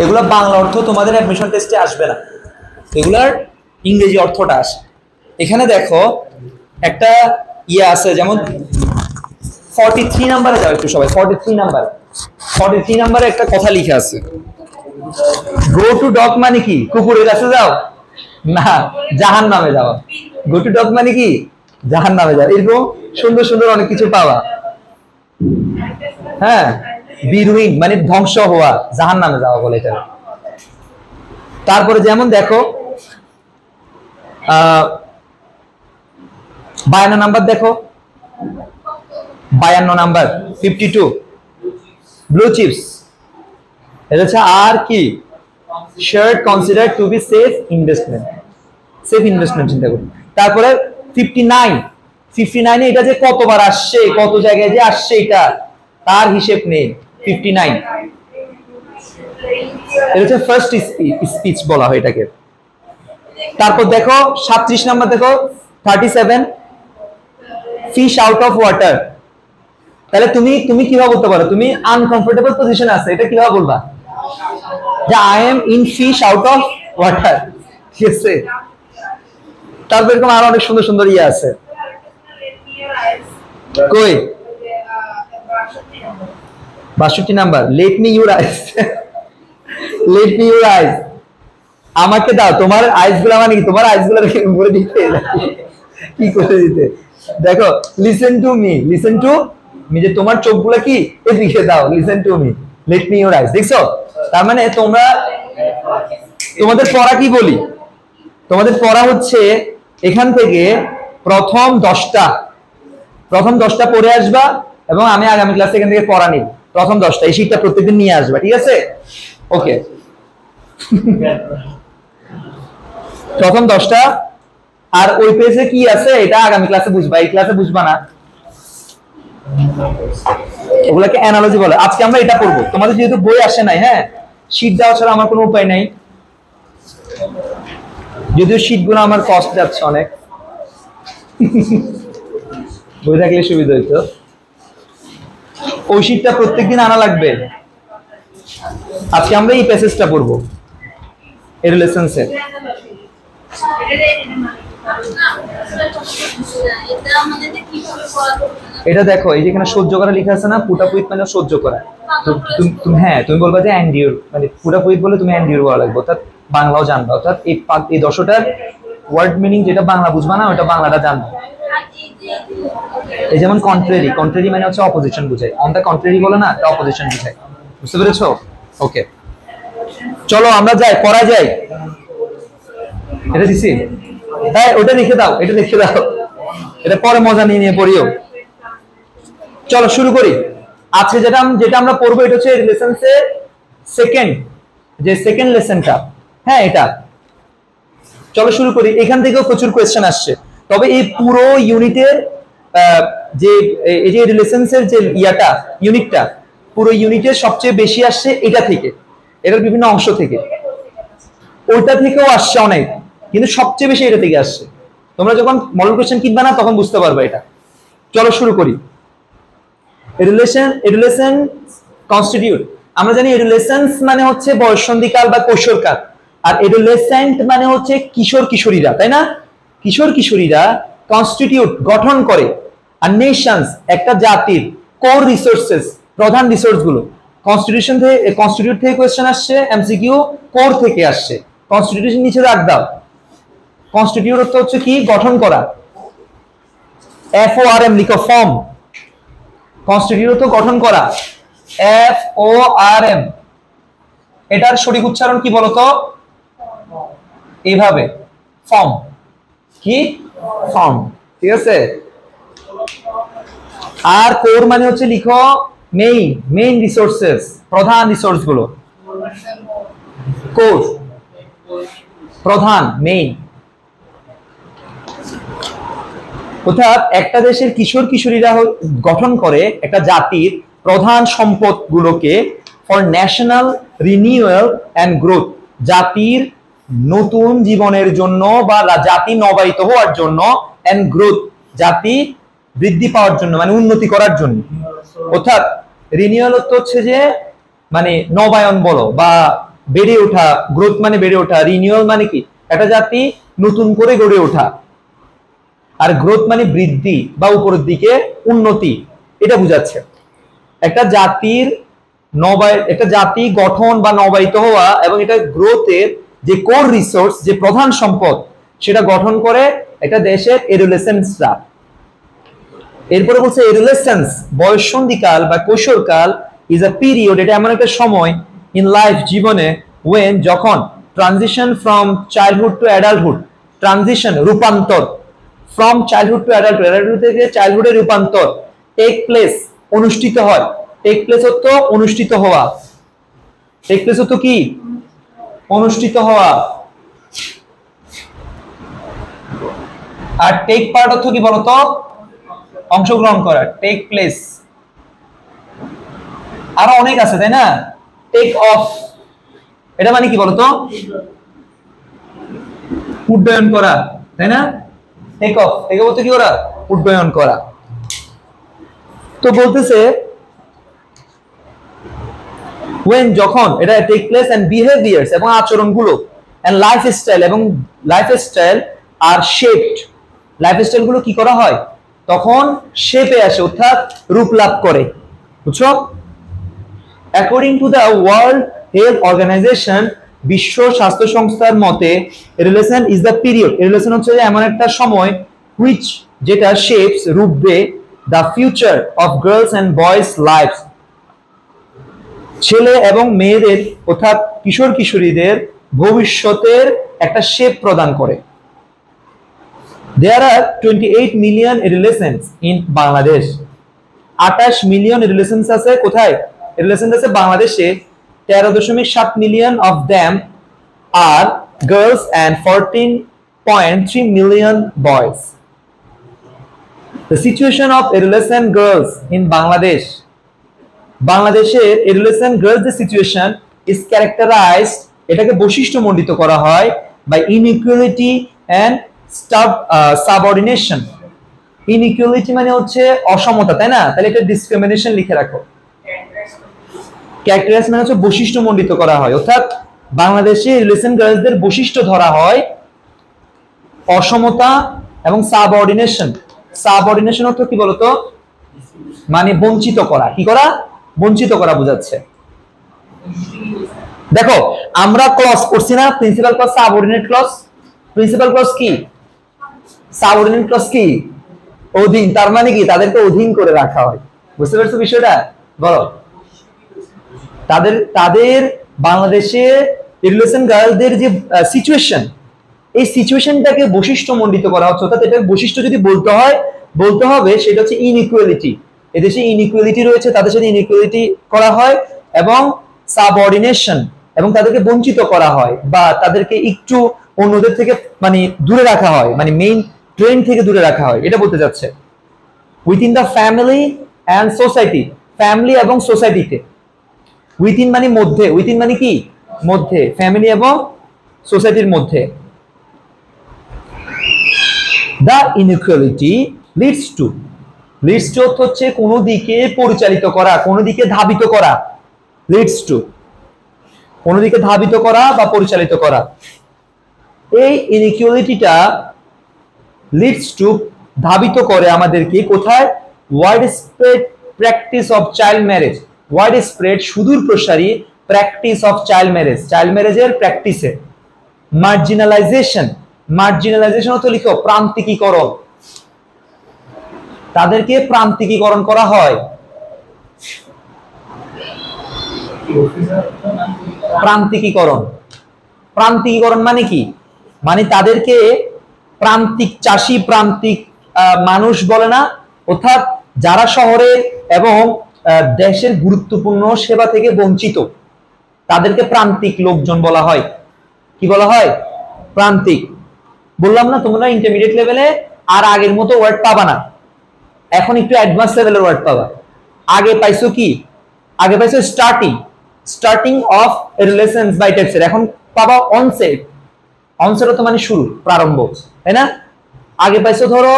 এগুলো বাংলা অর্থ তোমাদের অ্যাডমিশন টেস্টে আসবে না, এগুলার ইংরেজি অর্থটা আসে। এখানে দেখো একটা ইয়ে আছে, যেমন 43 নাম্বারে যাও একটু সবাই। 43 নাম্বারে একটা কথা লিখে আছে, গো টু ডগ মানে কি? কুকুরের কাছে যাও না, জাহান নামে যাও। গো টু ডগ মানে কি? জাহান নামে যাও। এরকম সুন্দর সুন্দর অনেক কিছু পাওয়া। হ্যাঁ, বিরুইন মানে ধ্বংস হওয়া, জাহান নামে যাওয়া বলে এটা। তারপরে যেমন দেখো 52 নাম্বার দেখো, 52 নাম্বার 52 ব্লু চিপস, এটা হচ্ছে আর কি shirt consider to be safe investment, safe investment চিন্তা করুন। তারপরে 59 এটা যে কতবার আসছে, কত জায়গায় যে আসছে, এটা তার হিসেব নেই। 59 এটা হচ্ছে ফার্স্ট স্পিচ বলা হয় এটাকে। তারপর দেখো 37 নাম্বার দেখো 37 ফিশ আউট অফ ওয়াটার। তাহলে তুমি কিভাবে বলতে পারো? তুমি আনকমফোর্টেবল পজিশনে আছে, এটা কিভাবে বলবা? যে I am in fish out of water, ঠিক আছে? তারপর এরকম আরো অনেক সুন্দর সুন্দর ইয়ে আছে। কই 62 number let me your eyes, let me your eyes, আমাকে দাও তোমার আইস গুলা। মানে কি তোমার আইস গুলা উপরে দিতে, কি করে দিতে? দেখো listen to me, listen to me, যে তোমার চোখগুলা কি এদিকে দাও, listen to me, let me your eyes. দেখছো? তার মানে তোমরা, তোমাদের পড়া কি বলি, তোমাদের পড়া হচ্ছে এখান থেকে প্রথম 10টা পড়ে আসবা, এবং আমি আগামী ক্লাসে এখান থেকে পড়া নিব। প্রথম 10টা এই শীটটা প্রত্যেকদিন নিয়ে আসবা, ঠিক আছে? ওকে, প্রথম 10টা। আর ওই পেজে কি আছে এটা আগামী ক্লাসে বুঝবা, এই ক্লাসে বুঝবা না। ওগুলাকে অ্যানালজি বলে। আজকে আমরা এটা পড়বো। তোমাদের যেহেতু বই আসে নাই, হ্যাঁ, শীট দেওয়া ছাড়া আমার কোনো উপায় নাই, যদিও শীটগুলো আমার কস্ট যাচ্ছে অনেক, বই থাকলে সুবিধা হইতো। ওই শীটটা প্রত্যেকদিন আনা লাগবে। আজকে আমরা এই প্যাসেজটা পড়বো এডুলেসেন্সের। এটা দেখো, এই যেখানে সহ্য করা লেখা আছে না, পুট আপ উইথ মানে সহ্য করা। হ্যাঁ, তুমি বলবা যে এন্ডিউর, মানে পুট আপ উইথ বলে তুমি এন্ডিউর বলা লাগবে, অর্থাৎ বাংলাও জানবা। অর্থাৎ এই 10টার ওয়ার্ড মিনিং যেটা বাংলা বুঝবা না, ওটা বাংলাটা জানবা। এই যেমন কন্ট্রারি মানে হচ্ছে অপোজিশন বুঝায়, অন দ্য কন্ট্রারি বলে না, এটা অপোজিশন বুঝায়। বুঝতে পেরেছো? ওকে, চলো আমরা যাই, পড়া যাই। এটা দিছি, হ্যাঁ ওটা লিখে দাও, এটা লিখে দাও, এটা পরে মজা নিয়ে নিয়ে পড়িও। চলো শুরু করি। আজকে যেটা আমরা পড়বো এটা হচ্ছে রিলেশনসের সেকেন্ড লেসনটা। হ্যাঁ, এটা চলো শুরু করি। এখান থেকেও প্রচুর কোয়েশ্চেন আসছে, তবে এই পুরো ইউনিটের যে এই যে রিলেশনসের যে ইউনিটটা, পুরো ইউনিটের সবচেয়ে বেশি আসছে এটা থেকে, এটার বিভিন্ন অংশ থেকে। ওইটা থেকেও আসছে অনেক, কিন্তু সবচেয়ে বেশি এটা থেকে আসছে। তোমরা যখন মডেল কোয়েশ্চেন কিনবা না, তখন বুঝতে পারবে এটা। চলো শুরু করি। এডুলেশন কনস্টিটিউট, আমরা জানি এডুলেশনস মানে হচ্ছে বয়ঃসন্ধিকাল বা কৈশোরকাল, আর এডুলেসেন্ট মানে হচ্ছে কিশোর কিশোরীরা, তাই না? কিশোর কিশোরীরা কনস্টিটিউট গঠন করে, আর নেশনস একটা জাতির কোর রিসোর্সেস, প্রধান রিসোর্স গুলো। কনস্টিটিউট থেকে কোয়েশ্চেন আসছে, এমসিকিউ কোর থেকে আসছে। কনস্টিটিউশন নিচে রাখ দাও। কনস্টিটিউট অর্থ হচ্ছে কি? গঠন করা। FORM লিখো, ফর্ম। কনস্টিটিউট অর্থ গঠন করা, FORM। এটার সঠিক উচ্চারণ কি বলতো? এইভাবে, ফর্ম। কি? ফর্ম, ঠিক আছে? আর কোর মানে হচ্ছে লিখো মেইন রিসোর্সেস, প্রধান রিসোর্স গুলো। কোর প্রধান, মেইন। অর্থাৎ একটা দেশের কিশোর কিশোরীরা গঠন করে একটা জাতির প্রধান সম্পদ গুলোকে for national renewal and growth, জাতির নতুন জীবনের জন্য বা জাতি নবায়িত হওয়ার জন্য, এন্ড গ্রোথ জাতি বৃদ্ধি পাওয়ার জন্য, মানে উন্নতি করার জন্য। অর্থাৎ রিনিউয়াল হচ্ছে যে মানে নবায়ন বলো বা বেড়ে ওঠা, গ্রোথ মানে বেড়ে ওঠা, রিনিউয়াল মানে কি একটা জাতি নতুন করে গড়ে ওঠা, আর গ্রোথ মানে বৃদ্ধি বা উপরের দিকে উন্নতি, এটা বোঝাচ্ছে। একটা জাতির একটা জাতি গঠন বা নবায়িত হওয়া এবং এটা গ্রোথের যে কোর রিসোর্স, যে প্রধান সম্পদ, সেটা গঠন করে একটা দেশের এডোলেসেন্সরা। এরপরে বলছে এডোলেসেন্স, বয়ঃসন্ধিকাল বা কৈশোরকাল, ইজ আ পিরিয়ড, এটা এমন একটা সময় ইন লাইফ, জীবনে, ওয়েন, যখন, transition from childhood to adulthood, transition রূপান্তর, from childhood to adulthood, adulthood থেকে চাইল্ডহুডে রূপান্তর, টেক প্লেস অনুষ্ঠিত হয়, টেক প্লেস হতো অনুষ্ঠিত হওয়া, টেক প্লেস হতো কি অনুষ্ঠিত হওয়া, আর টেক পার্ট অর্থ কি বলতো অংশগ্রহণ করা, টেক প্লেস। আরো অনেক আছে তাই না, টেক অফ, এটা মানে কি বলতো উড্ডয়ন করা, তাই না, টেক অফ, টেক অফ কি করা, উড্ডয়ন করা। তো বলতেছে when, যখন, এটা টেক প্লেস, এন্ড বিহেভিয়ার্স এবং আচরণগুলো, এন্ড লাইফস্টাইল এবং লাইফস্টাইল আর শেপড, লাইফস্টাইল গুলো কি করা হয় তখন শেপে আসে, অর্থাৎ রূপ লাভ করে, বুঝছো। According to the World Health Organization, বিশ্ব স্বাস্থ্য সংস্থার মতে, relation is the period, relation হচ্ছে এমন একটা সময় হুইচ, যেটা শেপস, রূপ দেয়, the future of girls and boys lifes, ছেলে এবং মেয়েদের অর্থাৎ কিশোর কিশোরীদের ভবিষ্যতের একটা শেপ প্রদান করে। There are 28 million adolescents in Bangladesh. 28 million adolescents আছে কোথায়, adolescents আছে বাংলাদেশে। 13.7 million of them are girls and 14.3 million boys. The situation of adolescent girls in Bangladesh, বাংলাদেশের adolescent girls the situation is characterized, এটাকে বৈশিষ্ট্যমণ্ডিত করা হয় by inequality and সাবঅর্ডিনেশন। ইনইকুয়ালিটি মানে হচ্ছে অসমতা, তাই না, তাহলে এটা ডিসক্রিমিনেশন লিখে রাখো। ক্যারেক্টারাইজ মানে হচ্ছে বৈশিষ্ট্যমণ্ডিত করা হয়, অর্থাৎ বাংলাদেশে রিলেশন গার্লসদের বৈশিষ্ট্য ধরা হয় অসমতা এবং সাবঅর্ডিনেশন। সাবঅর্ডিনেশন অর্থ কি বলতো, মানে বঞ্চিত করা, কি করা, বঞ্চিত করা বোঝাচ্ছে। দেখো আমরা ক্লজ করছি না, principal clause, subordinate clause. Principal clause কি, সাবঅর্ডিনেট ক্লজ কি, অধীন, তার মানে কি তাদেরকে অধীন করে রাখা হয়, বুঝতে পারছো বিষয়টা, বলো। তাদের বাংলাদেশে রিলেশন গার্লদের যে সিচুয়েশন, এই সিচুয়েশনটাকে বৈশিষ্ট্যমণ্ডিত করা হচ্ছে, অর্থাৎ এটার বৈশিষ্ট্য যদি বলতে হবে সেটা হচ্ছে ইনইকুয়ালিটি। এদেশে ইনইকুয়ালিটি রয়েছে, তাদের সাথে ইনইকুয়ালিটি করা হয়, এবং সাবঅর্ডিনেশন, এবং তাদেরকে বঞ্চিত করা হয় বা তাদেরকে একটু অন্যদের থেকে মানে দূরে রাখা হয়, মানে মেইন ট্রেন্ড থেকে দূরে রাখা হয়, এটা বলতে যাচ্ছে। Within the family and society, family এবং সোসাইটিতে, উইথিন মানে মধ্যে, উইথিন মানে কি মধ্যে, ফ্যামিলি এবং সোসাইটির মধ্যে। The inequality leads to, leads to অর্থ হচ্ছে কোনো দিকে পরিচালিত করা, কোনো দিকে ধাবিত করা, লিডস টু, কোনো দিকে ধাবিত করা বা পরিচালিত করা। এই ইনইকুয়ালিটিটা লিডস টু, ধাবিত করে আমাদেরকে কোথায়, wide spread practice of child marriage, wide spread সুদূর প্রসারী, practice of child marriage, child ম্যারেজের প্র্যাকটিসে। মার্জিনালাইজেশন, মার্জিনালাইজেশন অর্থ লিখো প্রান্তিকীকরণ, তাদেরকে প্রান্তিকীকরণ করা হয়। প্রান্তিকীকরণ, প্রান্তিকীকরণ মানে কি, মানে তাদেরকে প্রান্তিক চাষী, প্রান্তিক মানুষ বলে না, অর্থাৎ যারা শহরে এবং দেশের গুরুত্বপূর্ণ সেবা থেকে বঞ্চিত, তাদেরকে প্রান্তিক লোকজন বলা হয়। কি বলা হয়, প্রান্তিক। বললাম না তোমরা ইন্টারমিডিয়েট লেভেলে আর আগের মতো ওয়ার্ড পাবা না, এখন একটু অ্যাডভান্স লেভেলের ওয়ার্ড পাবা। আগে পাইছো কি, আগে পাইছো starting, starting of relations by টাইপসের, এখন পাবা অনসেট, অনসেট অর্থ মানে শুরু, প্রারম্ভ, তাই না। আগে পাইছো ধরো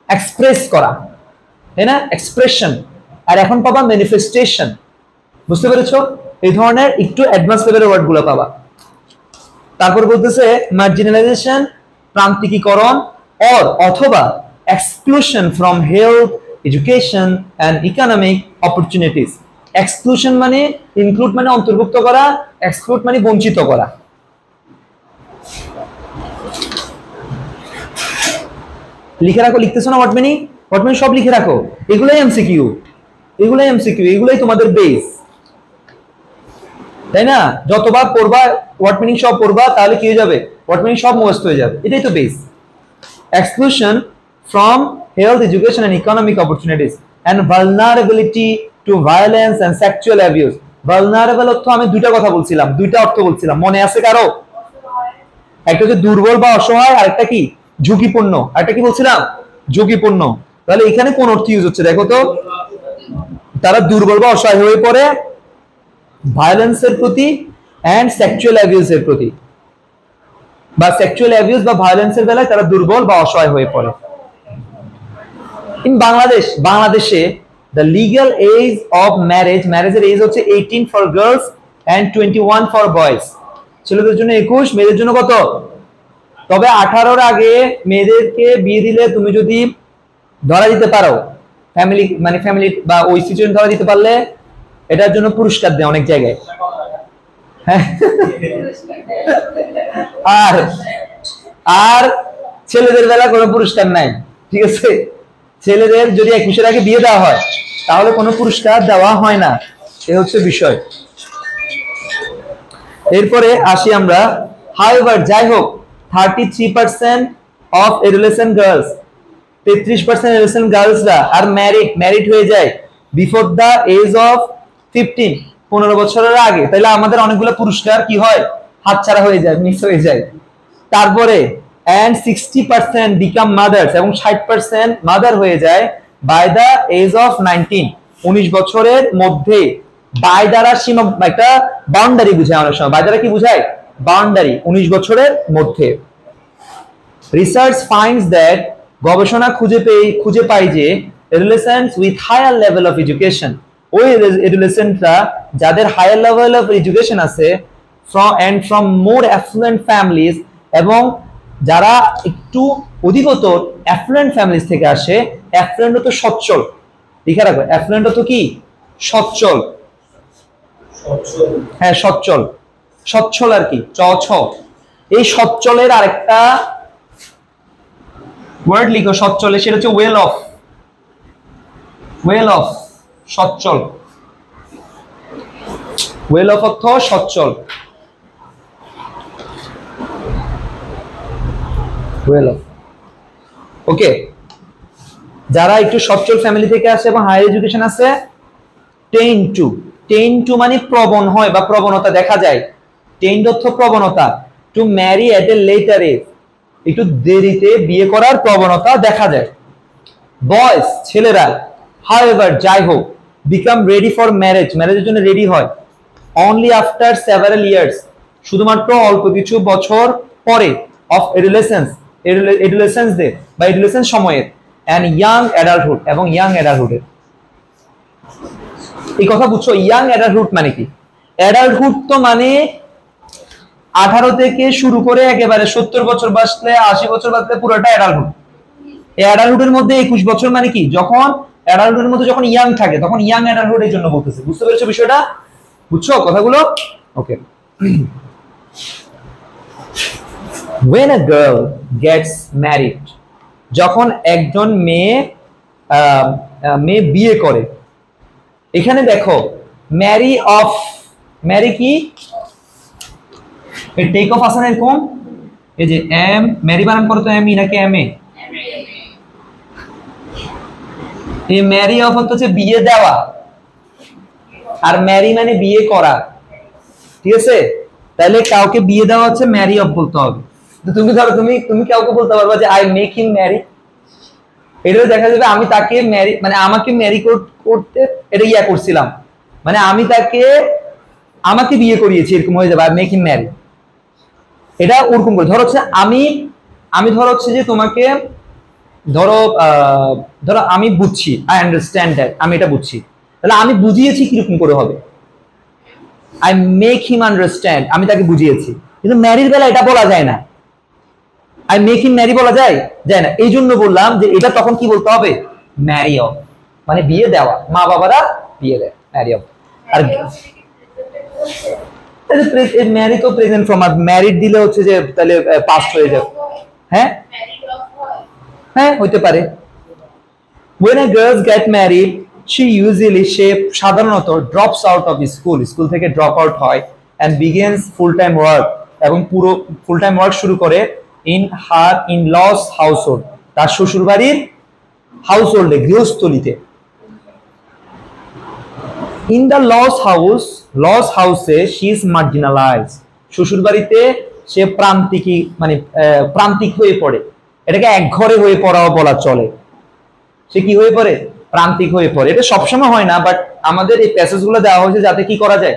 এক্সপ্রেস করা, তাই না, এক্সপ্রেশন, আর এখন পাবা ম্যানিফেস্টেশন, বুঝতে পেরেছো। এই ধরনের একটু অ্যাডভান্স লেভেলের ওয়ার্ডগুলো পাবা। তারপর বলতেছে মার্জিনালাইজেশন, প্রান্তিকীকরণ, অথবা exclusion from health, education and economic opportunities. Exclusion মানে ইনক্লুড মানে অন্তর্ভুক্ত করা, এক্সক্লুড মানে বঞ্চিত করা। লিখে রাখো, লিখতেছো না ওয়ার্ড মিনিং? ওয়ার্ড মিনিং সব লিখে রাখো, এগুলাই এমসিকিউ, এগুলাই তোমাদের বেস, তাই না? যতবার পড়বা ওয়ার্ড মিনিং সব পড়বা, তাহলে কি হয়ে যাবে? ওয়ার্ড মিনিং সব মুখস্থ হয়ে যাবে, এটাই তো base. Exclusion from health, education and economic opportunities and vulnerability to violence and sexual abuse. Vulnerable অর্থ আমি দুইটা কথা বলছিলাম, দুইটা অর্থ বলছিলাম, মনে আছে কারো? একটা হচ্ছে দুর্বল বা অসহায়, আরেকটা কি ঝুঁকিপূর্ণ, আরেকটা কি বলছিলাম? ঝুঁকিপূর্ণ। তাহলে এখানে কোন অর্থ ইউজ হচ্ছে দেখো তো? তারা দুর্বল বা অসহায় হয়ে পড়ে ভায়োলেন্সের প্রতি এন্ড সেক্সুয়াল অ্যাবিউজের প্রতি, বা সেক্সুয়াল অ্যাবিউজ বা ভায়োলেন্সের বেলায় তারা দুর্বল বা অসহায় হয়ে পড়ে। ইন বাংলাদেশে the legal age of ম্যারেজের এজ হচ্ছে 18 for girls and 21 for boys. ছেলেদের জন্য 21, মেয়েদের জন্য কত? তবে 18-র আগে মেয়েদেরকে বিয়ে দিলে তুমি যদি ধরা দিতে পারো, ফ্যামিলি বা ওই সিচুয়েশন ধরা দিতে পারলে এটার জন্য পুরস্কার দেয় অনেক জায়গায়। আর আর ছেলেদের বেলা কোনো পুরস্কার নাই, ঠিক আছে? ছেলেদের যদি 21-এর আগে বিয়ে দেওয়া হয় তাহলে কোনো পুরস্কার দেওয়া হয় না, এ হচ্ছে বিষয়। এরপরে আসি আমরা, হাউএভার যাই হোক, 33% অফ এডোলেসেন্ট গার্লস, 33% এডোলেসেন্ট গার্লসরা আর ম্যারিড হয়ে যায় বিফোর দ্য এজ অফ 15, 15 বছরের আগে। তাহলে আমাদের অনেকগুলো পুরস্কার কি হয়? হাতছাড়া হয়ে যায়, মিস হয়ে যায়। তারপরে and 60% become mothers, এবং 60% মাদার হয়ে যায় বাই দ্য এজ অফ 19, 19 বছরের মধ্যে। বাই দ্বারা সীমা, একটা বাউন্ডারি বুঝায় অনেক সময়। বাই দ্বারা কি বুঝায়? বাউন্ডারি, 19 বছরের মধ্যে। রিসার্চ ফাইন্ডস দ্যাট, গবেষণা খুঁজে পায় যে adolescents with higher level of education, ওই adolescentরা যাদের হায়ার লেভেল অফ এডুকেশন আছে, from more affluent families, এবং যারা একটু অধিকতর অ্যাফ্লুয়েন্ট ফ্যামিলিজ থেকে আসে। অ্যাফ্লুয়েন্ট তো সচ্ছল, লিখে রাখো, অ্যাফ্লুয়েন্ট তো কি? সচ্ছল। হ্যাঁ, সচ্ছল, সচ্ছল আর কি, চ। এই সচ্ছলের আরেকটা ওয়ার্ড লিখো সচ্ছলে, সেটা হচ্ছে ওয়েল অফ। সচ্ছল, ওয়েল অফ অর্থ সচ্ছল। ওকে, যারা একটু সচ্ছল ফ্যামিলি থেকে আসে এবং হায়ার এডুকেশন আছে, টেন টু মানে প্রবণ হয় বা প্রবণতা দেখা যায়। টেন অর্থ প্রবণতা, to marry at a later age, একটু দেরিতে বিয়ে করার প্রবণতা দেখা যায়। বয়েজ ছেলেরা, হাউএভার যাই হোক, বিকাম রেডি ফর ম্যারেজের জন্য রেডি হয় অনলি আফটার সেভারাল ইয়ার্স, শুধুমাত্র অল্প কিছু বছর পরে, অফ এডোলেসেন্সদের বা এডোলেসেন্স সময়ের, এন্ড ইয়াং অ্যাডাল্টহুড, এবং ইয়াং অ্যাডাল্টহুডের। এই কথা বুঝছো? ইয়াং অ্যাডাল্টহুড মানে কি? অ্যাডাল্টহুড তো মানে 18 থেকে শুরু করে একেবারে 70 বছর বাঁচলে, 80 বছর বাঁচলে পুরোটা অ্যাডাল্টহুড। এই অ্যাডাল্টহুডের মধ্যে 21 বছর মানে কি? যখন অ্যাডাল্টহুডের মধ্যে যখন ইয়াং থাকে, তখন ইয়াং অ্যাডাল্টহুড এর জন্য বলতেছে। বুঝতে পেরেছো বিষয়টা? বুঝছো কথাগুলো? ওকে। When a girl gets married, যখন একজন মেয়ে বিয়ে করে, এখানে দেখো ম্যারি কি টেক অফ আছে না এরকম, এই যে এম, ম্যারি বানান করো তো, এম ই নাকি এম এ? এই ম্যারি অফ হচ্ছে বিয়ে দেওয়া, আর ম্যারি মানে বিয়ে করা, ঠিক আছে? তাহলে কাউকে বিয়ে দেওয়া হচ্ছে ম্যারি অফ বলতে হবে। তুমি ধরো তুমি কাউকে বলতে পারবা যে আই মেক হিম ম্যারি, এটাও দেখা যাবে আমি তাকে ম্যারি, মানে আমাকে ম্যারি করতে এটা ইয়া করছিলাম, মানে আমি আমাকে বিয়ে করিয়েছি, এরকম হয়ে যাবে, আই মেক হিম ম্যারি। এটা ওরকম করে ধরো হচ্ছে আমি ধরো হচ্ছে যে তোমাকে ধরো আমি বুঝছি, আই আন্ডারস্ট্যান্ড দ্যাট, আমি এটা বুঝছি, তাহলে আমি বুঝিয়েছি কিরকম করে হবে? আই মেক হিম আন্ডারস্ট্যান্ড, আমি তাকে বুঝিয়েছি। কিন্তু ম্যারির বেলা এটা বলা যায় না, আই মেক হিম ম্যারি বলা যায় যায় না। এই জন্য বললাম যে এটা তখন কি বলতে হবে, ম্যারি অফ, মানে বিয়ে দেওয়া, মা বাবারা বিয়ে দেয়, ম্যারি অফ। আর ম্যারি তো প্রেজেন্ট ফর্ম, আর ম্যারিড দিলে হচ্ছে যে তাহলে পাস্ট হয়ে যাবে। হ্যাঁ হ্যাঁ হইতে পারে। When a girl get married, she usually সাধারণত drops out of school, school থেকে ড্রপ আউট হয়, and begins full time work, এবং পুরো ফুল টাইম ওয়ার্ক শুরু করে in her in-laws household, তার শ্বশুর বাড়ির হাউসহোল্ডে, গৃহস্থলিতে। In the laws house she is marginalized, শ্বশুর বাড়িতে সে প্রান্তিকী, মানে প্রান্তিক হয়ে পড়ে, এটাকে একঘরে হয়ে পড়াও বলা চলে। সে কি হয়ে পড়ে, প্রান্তিক হয়ে পড়ে। এটা সবসময় হয় না, বাট আমাদের এই প্যাসেজগুলো দেওয়া হয়েছে যাতে কি করা যায়,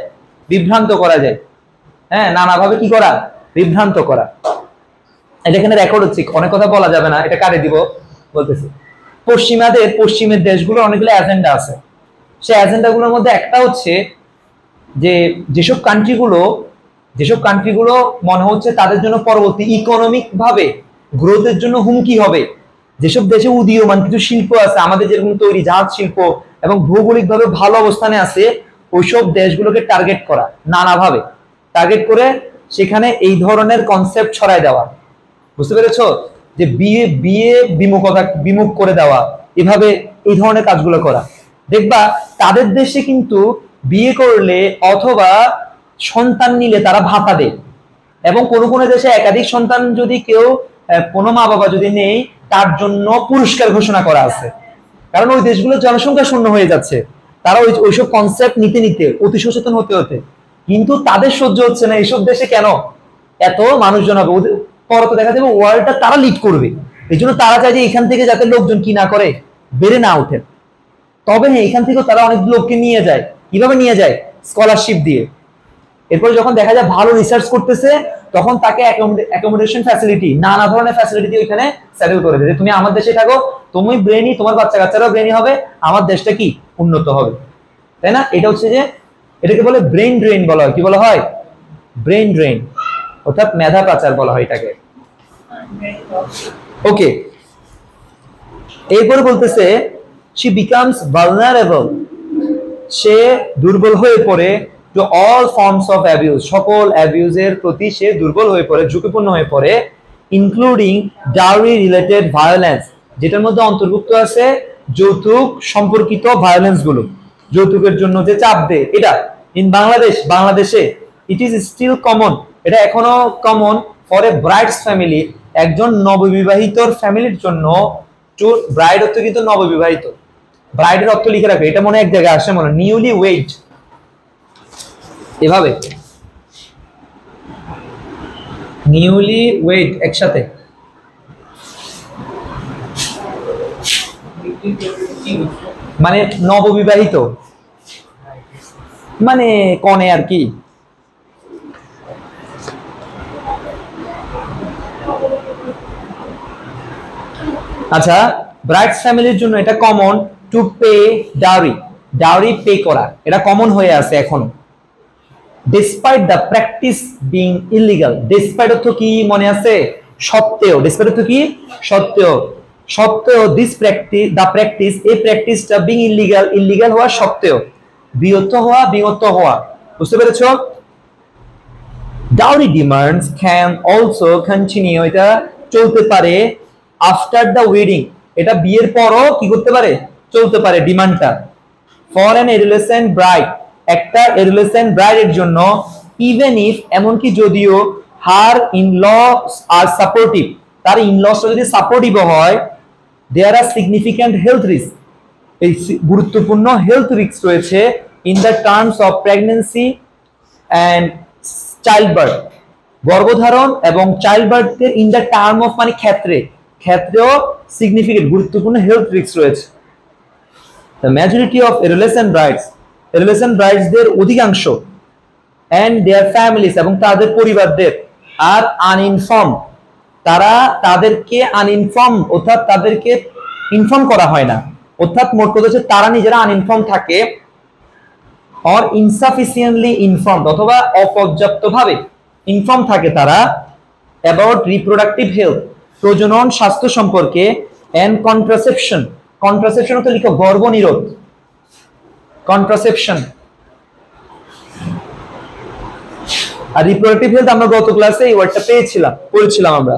বিভ্রান্ত করা যায়। হ্যাঁ, নানাভাবে কি করা, বিভ্রান্ত করা। এটা এখানে রেকর্ড হচ্ছে, অনেক কথা বলা যাবে না, এটা কাটে দিব বলতেছি। পশ্চিমের দেশগুলোর অনেকগুলো এজেন্ডা আছে, সেই এজেন্ডাগুলোর মধ্যে একটা হচ্ছে যে যেসব কান্ট্রিগুলো মনে হচ্ছে তাদের জন্য পরবর্তী ইকোনমিক ভাবে গ্রোথের জন্য হুমকি হবে, যেসব দেশে উদীয়মান কিছু শিল্প আছে, আমাদের যেরকম তৈরি জাহাজ শিল্প এবং ভৌগোলিকভাবে ভালো অবস্থানে আছে, ওইসব দেশগুলোকে টার্গেট করা, নানাভাবে টার্গেট করে সেখানে এই ধরনের কনসেপ্ট ছড়ায় দেওয়া। বুঝতে পেরেছো, যে বিয়ে বিমুখ করে দেওয়া, এভাবে এই ধরনের কাজগুলো করা। দেখবা তাদের দেশে কিন্তু বিয়ে করলে অথবা সন্তান নিলে তারা ভাতা দেয়, এবং কোনো কোনো দেশে একাধিক সন্তান যদি কেউ কোনো মা বাবা যদি নেই, তার জন্য পুরস্কার ঘোষণা করা আছে। কারণ ওই দেশগুলো জনসংখ্যা শূন্য হয়ে যাচ্ছে, তারা ওইসব কনসেপ্ট নিতে অতি সচেতন হতে, কিন্তু তাদের সহ্য হচ্ছে না এইসব দেশে কেন এত মানুষজন হবে, পরে তো দেখা যাবে ওয়ার্ল্ডটা তারা লিড করবে। এই জন্য তারা চায় যে এখান থেকে যাতে লোকজন কি না করে, বেড়ে না ওঠে। তবে হ্যাঁ, এখান থেকেও তারা অনেক লোককে নিয়ে যায়। কিভাবে নিয়ে যায়, স্কলারশিপ দিয়ে। এরপরে যখন দেখা যায় ভালো রিসার্চ করতেছে, তখন তাকে অ্যাকোমোডেশন ফ্যাসিলিটি, নানা ধরনের ফ্যাসিলিটি দিয়ে ওইখানে সেটেল করে দেয়। তুমি আমার দেশে থাকো, তুমি ব্রেনি, তোমার বাচ্চা কাচ্চারাও ব্রেনি হবে, আমার দেশটা কি উন্নত হবে, তাই না? এটা হচ্ছে যে এটাকে বলে ব্রেন ড্রেন বলা হয়। কি বলা হয়, ব্রেন ড্রেন, অর্থাৎ মেধা পাচার বলা হয় এটাকে। ওকে, এরপরে বলতেছে she becomes vulnerable, সে দুর্বল হয়ে পড়ে, to all forms of abuse, সকল অ্যাবিউজের প্রতি সে দুর্বল হয়ে পড়ে, ঝুঁকিপূর্ণ হয়ে পড়ে, including dowry related violence, যেটার মধ্যে অন্তর্ভুক্ত আছে যৌতুক সম্পর্কিত ভায়োলেন্স গুলো, যৌতুকের জন্য যে চাপ দেয়। এটা ইন বাংলাদেশে ইট ইজ স্টিল কমন, এটা এখনো common for a brides family, একজন নববিবাহিতর ফ্যামিলির জন্য। টু ব্রাইড অর্থ কিন্তু নববিবাহিত, ব্রাইডের অর্থ লিখে রাখবে, এটা মনে এক জায়গায় আসে, মনে নিউলি ওয়েড, এভাবে নিউলি ওয়েড একসাথে। মানে নববিবাহিত মানে কনে আর কি। আচ্ছা, ব্রাইডস ফ্যামিলির জন্য এটা common to pay dowry pay করা, এটা কমন হয়ে আছে এখন। despite the practice being illegal, despite অর্থ কি মনে আছে, সত্ত্বেও, despite অর্থ কি সত্ত্বেও this practice, the practice, এই প্র্যাকটিসটা being illegal হওয়া সত্ত্বেও, বিরত হওয়া, বুঝতে পেরেছো? Dowry demands can also continue, এটা চলতে পারে after the wedding, এটা বিয়ের পরও কি করতে পারে, চলতে পারে ডিমান্ডটা। for an adolescent bride, একটা adolescent bride এর জন্য, even if এমনকি যদিও her in-laws are supportive, তার in-laws যদি সাপোর্টিভ হয়, there are significant health risks, এই গুরুত্বপূর্ণ হেলথ রিস্ক রয়েছে in the terms of pregnancy and childbirth, গর্ভধারণ এবং চাইল্ডবার্থের ইন দ্য টার্ম অফ, মানে ক্ষেত্রেও সিগনিফিকেন্ট গুরুত্বপূর্ণ হেলথ রিস্ক রয়েছে। The majority of adolescent bridesদের অধিকাংশ and their families, এবং তাদের পরিবারদের, আর uninformed, তাদেরকে uninformed, অর্থাৎ তাদেরকে ইনফর্ম করা হয় না, অর্থাৎ মোট কথা হচ্ছে তারা নিজেরা আনইনফর্ম থাকে অর ইনসাফিসিয়েন্টলি ইনফর্মড অথবা অপর্যাপ্তভাবে ইনফর্ম থাকে তারা অ্যাবাউট রিপ্রোডাক্টিভ হেলথ প্রজনন স্বাস্থ্য সম্পর্কে এন্ড কন্ট্রাসেপশন কন্ট্রাসেপশন তো লিখো গর্ভনিরোধ কন্ট্রাসেপশন আর রিপ্রোডাক্টিভ হেলথ আমরা গত ক্লাসে এই ওয়ার্ডটা পড়েছিলাম আমরা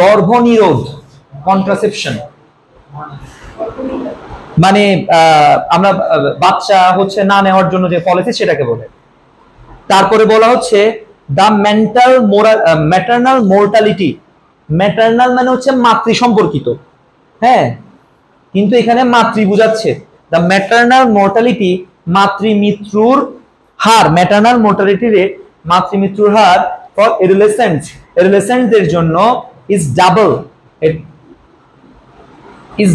গর্ভনিরোধ কন্ট্রাসেপশন মানে আমরা বাচ্চা হচ্ছে না নেওয়ার জন্য যে পলিসি সেটাকে বলে তারপরে বলা হচ্ছে দা ম্যাটারনাল মোর্টালিটি ম্যাটারনাল মানে হচ্ছে মাতৃ সম্পর্কিত হ্যাঁ কিন্তু এখানে মাতৃ বুঝাচ্ছে দা ম্যাটারনাল মোর্টালিটি মাতৃমৃত্যুর হার ম্যাটারনাল মোর্টালিটি রেট মাতৃমৃত্যুর হার ফর এডোলেসেন্টদের জন্য is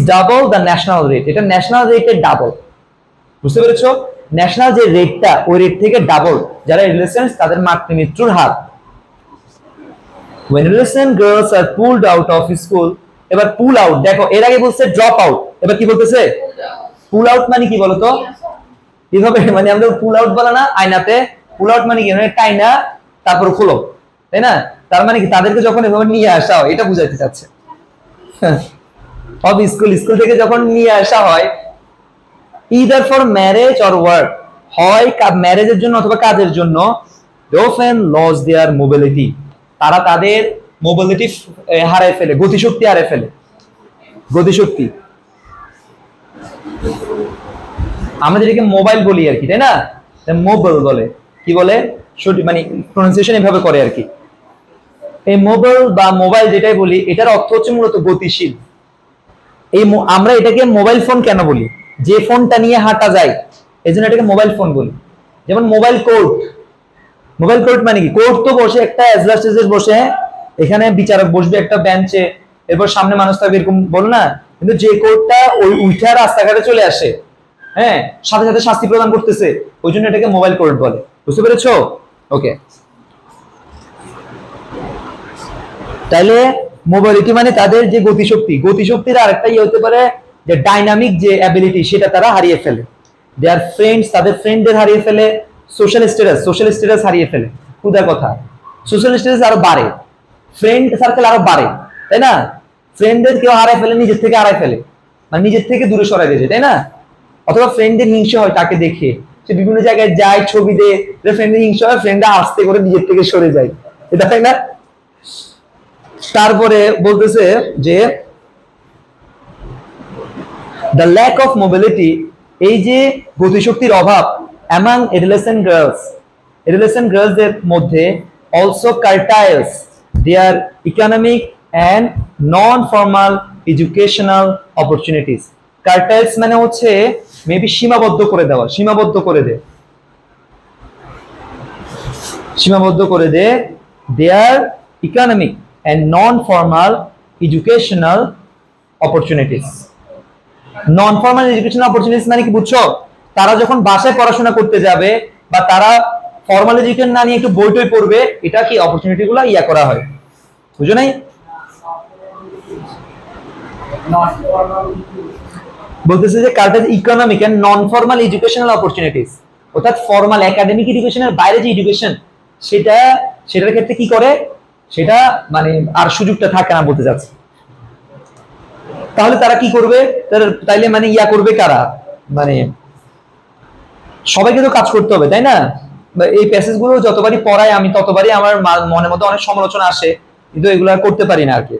double the national rate এটা ন্যাশনাল রেটের ডাবল বুঝতে পেরেছো ন্যাশনাল যে রেটটা ওই রেট থেকে ডাবল যারা এডোলেসেন্টস তাদের মাতৃমৃত্যুর হার when adolescent girls are pulled out of school এবার পুল আউট দেখো এর আগে বলছে ড্রপ আউট এবার কি বলতেছে পুল আউট মানে কি বলো তো এইভাবে মানে আমরা পুল আউট বলা না আয়নাতে পুল আউট মানে কি মানে টাইনা তারপর খুলো তাই না তার মানে কি তাদেরকে যখন এভাবে নিয়ে আসা হয় এটা বুঝাইতে চাচ্ছে অফ স্কুল থেকে যখন নিয়ে আসা হয় either for marriage or work হয় ম্যারেজের জন্য অথবা কাজের জন্য they often lose their mobility তারা তাদের মোবিলিটি হারায় ফেলে গতিশক্তি হারায় ফেলে গতিশক্তি আমরা যেটাকে মোবাইল বলি আর কি তাই না মোবাইল বলে কি বলে মানে প্রনাউন্সিয়েশন এভাবে করে আর কি এই মোবাইল বা মোবাইল যেটাই বলি এটার অর্থ হচ্ছে মূলত গতিশীল এই আমরা এটাকে মোবাইল ফোন কেন বলি যে ফোনটা নিয়ে হাঁটা যায় এজন্য এটাকে মোবাইল ফোন বলি যেমন মোবাইল কোর্ট মানে কি কোর্ট তো বসে একটা এজলাস্টেজে বসে এখানে বিচারক বসবে একটা বেঞ্চে এরপর সামনে মানুষ থাকবে এরকম বলো না কিন্তু যে কোর্টটা ওই উঠা রাস্তাঘাটে চলে আসে হ্যাঁ সাথে সাথে শাস্তি প্রদান করতেছে ওই জন্য এটাকে মোবাইল কোর্ট বলে বুঝতে পেরেছো ওকে তাহলে মোবিলিটি মানে তাদের যে গতিশক্তির আরেকটা ইয়ে হতে পারে যে ডাইনামিক যে অ্যাবিলিটি সেটা তারা হারিয়ে ফেলে দেয়ার ফ্রেন্ডস তাদের ফ্রেন্ডদের হারিয়ে ফেলে সোশ্যাল স্ট্যাটাস হারিয়ে ফেলে খুদা কথা সোশ্যাল স্ট্যাটাস আরো বাড়ে ফ্রেন্ড সার্কেল আরো বাড়ে তাই না ফ্রেন্ডদের কেউ হারায় ফেলে নিজের থেকে হারায় ফেলে মানে নিজের থেকে দূরে সরাই দিয়েছে তাই না অথবা ফ্রেন্ডদের হিংসা হয় তাকে দেখে সে বিভিন্ন জায়গায় যায় ছবি দেয় ফ্রেন্ডের হিংসা হয় ফ্রেন্ডরা আস্তে করে নিজের থেকে সরে যায় এটা তাই না তারপরে বলতেছে যে the lack of mobility এই যে গতিশক্তির অভাব among adolescent girls দের মধ্যে also curtails their economic and non-formal educational opportunities curtails মানে হচ্ছে মেবি সীমাবদ্ধ করে দেয় their economic and non-formal educational opportunities non-formal educational opportunities মানে কি বুঝছো তারা যখন বাসায় পড়াশোনা করতে যাবে বা তারা ফর্মাল এডুকেশন না নিয়ে একটু বই টই পড়বে এটা কি অপরচুনিটি গুলো ইয়া করা হয় বুঝো নাই বলতেছে যে cottage economic and non formal educational opportunities অর্থাৎ ফর্মাল একাডেমিক এডুকেশনের বাইরে যে এডুকেশন সেটার ক্ষেত্রে কি করে সেটা মানে আর সুযোগটা থাকে না বলতে যাচ্ছে তাহলে তারা কি করবে তাইলে মানে ইয়া করবে কারা মানে সবাইকে তো কাজ করতে হবে তাই না এই প্যাসেজ গুলো যতবারই পড়াই আমি ততবারই আমার মনের মধ্যে অনেক সমালোচনা আসে কিন্তু এগুলো আর করতে পারি না আর কি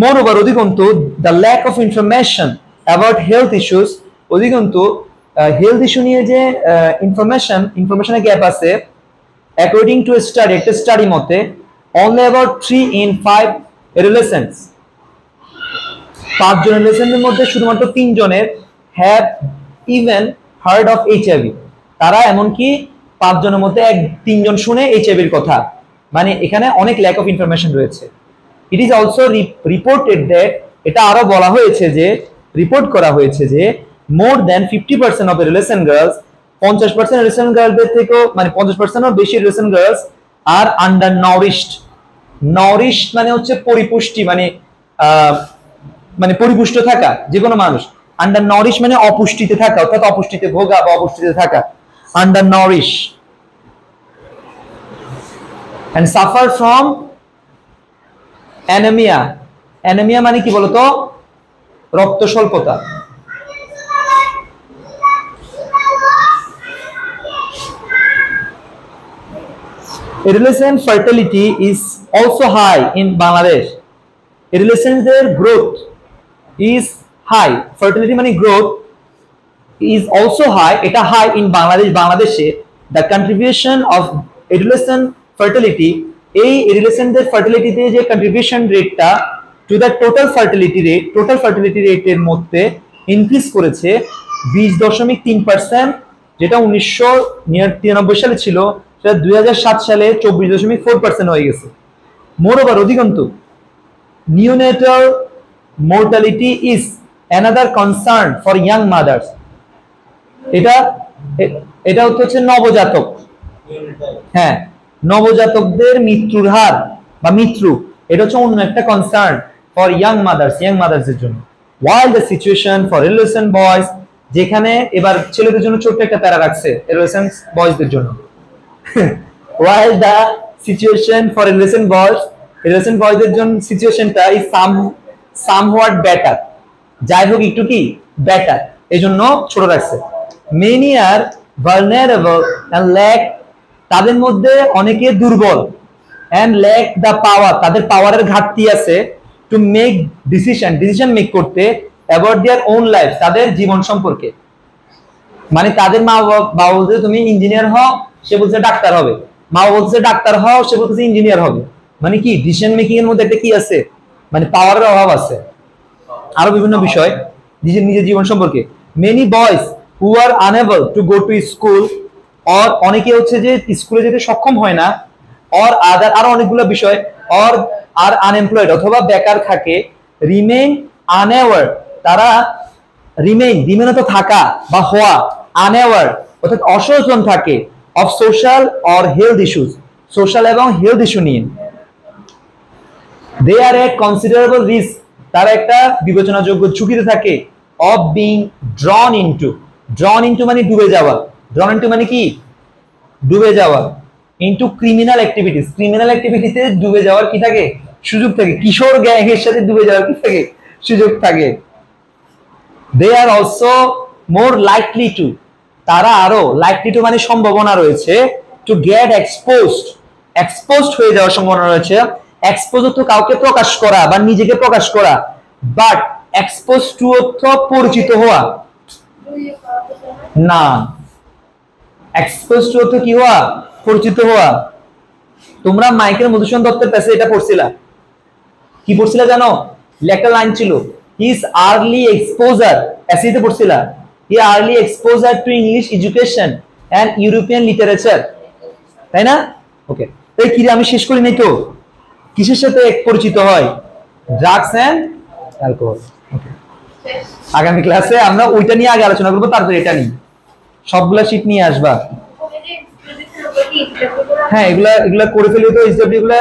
মোরওভার অধিকন্তু the lack of information about health issues অধিকন্তু হেলথ ইস্যু নিয়ে যে ইনফরমেশনের গ্যাপ আছে অ্যাকর্ডিং টু একটা স্টাডি মতে only about 3 in 5 adolescents 5 জন adolescents মধ্যে শুধুমাত্র 3 জনের have even heard of HIV তারা এমনকি 5 জনের মধ্যে 3 জন শুনে HIV এর কথা মানে এখানে অনেক ল্যাক অফ ইনফরমেশন রয়েছে it is also reported that এটা আরো বলা হয়েছে যে রিপোর্ট করা হয়েছে যে more than 50% of adolescent girls 50% adolescent গার্লদের থেকেও মানে 50% এর বেশি adolescent girls আর আন্ডার নাউরিশড মানে হচ্ছে পরিপুষ্টি মানে পরিপুষ্ট থাকা যে কোনো মানুষ আন্ডার নরিশ মানে অপুষ্টিতে থাকা, অর্থাৎ অপুষ্টিতে ভোগা বা অপুষ্টিতে থাকা, under nourish. and suffer from anemia, anemia মানে কি বলতো, রক্ত স্বল্পতা। adolescent fertility is also high in Bangladesh, adolescent growth is high, fertility মানে growth is also high, এটা high in Bangladesh, বাংলাদেশে the contribution of adolescent fertility, এই adolescentদের fertility তে যে contribution রেটটা to the total fertility rate এর মধ্যে increase করেছে 20.3%, যেটা 1993 সালে ছিল, সেটা 2007 সালে 24.4% হয়ে গেছে। মোরওভার অধিকন্তু neonatal mortality is another concern for young mothers, এটা হচ্ছে নবজাতক, হ্যাঁ নবজাতকদের মৃত্যুর হার বা মৃত্যু, এটা হচ্ছে অন্য একটা কনসার্ন ফর ইয়াং মাদার্সের জন্য। while the situation for adolescent boys, যেখানে এবার ছেলেদের জন্য ছোট্ট একটা প্যারা রাখছে adolescent বয়েজদের জন্য while the situation for adolescent boysদের জন্য সিচুয়েশনটা is somewhat better, যাই হোক একটু কি বেটার, এই জন্য ছোট রাখছে। many are vulnerable and lack, তাদের মধ্যে অনেকে দুর্বল, and lack the power, তাদের পাওয়ারের ঘাটতি আছে, to make decision মেক করতে about their own life, তাদের জীবন সম্পর্কে। মানে তাদের মা বাবা বলছে তুমি ইঞ্জিনিয়ার হও, সে বলছে ডাক্তার হবে, মা বলছে ডাক্তার হও, সে বলছে ইঞ্জিনিয়ার হবে, মানে কি ডিসিশন মেকিং এর মধ্যে একটা কি আছে, মানে পাওয়ারের অভাব আছে। আরো বিভিন্ন বিষয় নিজের জীবন সম্পর্কে। many boys who are unable to go to school, or অনেকে হচ্ছে যে স্কুলে যেতে সক্ষম হয় না, or other আরো অনেকগুলো বিষয়, or are unemployed অথবা বেকার থাকে, remain unaware, তারা remain তো থাকা বা হওয়া, unaware অর্থাৎ অসচেতন থাকে, of social or health issues, social এবং হেলথ ইস্যু নিয়ে। they are at considerable risk, তারা একটা বিবেচনাযোগ্য ঝুঁকিতে থাকে, of being drawn into মানে ডুবে যাওয়া, drawn into মানে কি ডুবে যাওয়া, into criminal activities এ ডুবে যাওয়ার কি থাকে সুযোগ থাকে, কিশোর গ্যাংয়ের সাথে ডুবে যাওয়ার কি থাকে সুযোগ থাকে। they are also more likely to, তারা আরো likely to মানে সম্ভাবনা রয়েছে, to get exposed হয়ে যাওয়ার সম্ভাবনা রয়েছে। এক্সপোজ তো কাউকে প্রকাশ করা বা নিজেকে প্রকাশ করা, বাট এক্সপোজ টু অর্থ পরিচিত হওয়া না, এক্সপোজ টু অর্থ কি হওয়া পরিচিত হওয়া। তোমরা মাইকেল মধুসূদন দত্তের কাছে এটা পড়ছিলা, কি পড়ছিলা জানো, একটা লাইন ছিল হিজ আর্লি এক্সপোজার, এসিতে পড়ছিলা, he early exposure to English education and European literature, তাই না? ওকে, এই কি আমি শেষ করি নাই তো, কিসের সাথে পরিচিত হয়, ড্রাগস এন্ড অ্যালকোহল। ওকে, আগামী ক্লাসে আমরা ওইটা নিয়ে আগে আলোচনা করবো, তারপরে এটা নিয়ে সবগুলা শীট নিয়ে আসবা। হ্যাঁ, এগুলা করে ফেলি তো, এইচডব্লিউ গুলা